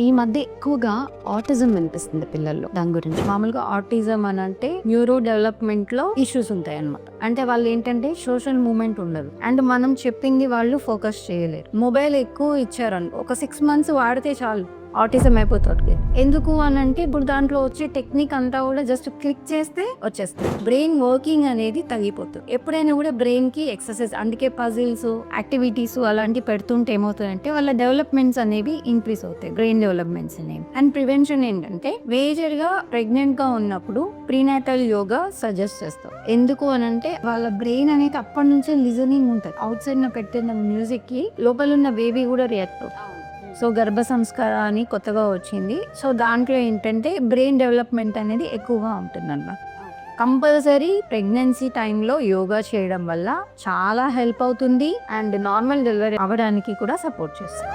ఈ మధ్య ఎక్కువగా ఆటిజం వినిపిస్తుంది పిల్లల్లో. దాని గురించి మామూలుగా ఆటిజం అని అంటే న్యూరో డెవలప్మెంట్ లో ఇష్యూస్ ఉంటాయి అనమాట. అంటే వాళ్ళు ఏంటంటే సోషల్ మూవ్మెంట్ ఉండదు అండ్ మనం చెప్పింది వాళ్ళు ఫోకస్ చేయలేరు. మొబైల్ ఎక్కువ ఇచ్చారని ఒక 6 months వాడితే చాలు ఆటిజం అయిపోతుంది. ఎందుకు అని అంటే ఇప్పుడు దాంట్లో వచ్చే టెక్నిక్ అంతా కూడా జస్ట్ క్లిక్ చేస్తే వచ్చేస్తుంది. బ్రెయిన్ వర్కింగ్ అనేది తగ్గిపోతుంది. ఎప్పుడైనా కూడా బ్రెయిన్ కి ఎక్సర్సైజ్, అందుకే పజిల్స్, యాక్టివిటీస్ అలాంటివి పెడుతుంటే ఏమవుతుందంటే వాళ్ళ డెవలప్మెంట్స్ అనేవి ఇంక్రీజ్ అవుతాయి, బ్రెయిన్ డెవలప్మెంట్స్ అనేవి. అండ్ ప్రివెన్షన్ ఏంటంటే మేజర్ గా ప్రెగ్నెంట్ గా ఉన్నప్పుడు ప్రీనాటల్ యోగా సజెస్ట్ చేస్తాం. ఎందుకు అని అంటే వాళ్ళ బ్రెయిన్ అనేది అప్పటి నుంచే లిజనింగ్ ఉంటుంది. అవుట్ సైడ్ పెట్టిన మ్యూజిక్ కి లోపల ఉన్న బేబీ కూడా రియాక్ట్ అవుతుంది. సో గర్భ సంస్కారం అని కొత్తగా వచ్చింది. సో దాంట్లో ఏంటంటే బ్రెయిన్ డెవలప్మెంట్ అనేది ఎక్కువగా ఉంటుంది అన్నమాట. కంపల్సరీ ప్రెగ్నెన్సీ టైంలో యోగా చేయడం వల్ల చాలా హెల్ప్ అవుతుంది అండ్ నార్మల్ డెలివరీ అవ్వడానికి కూడా సపోర్ట్ చేస్తుంది.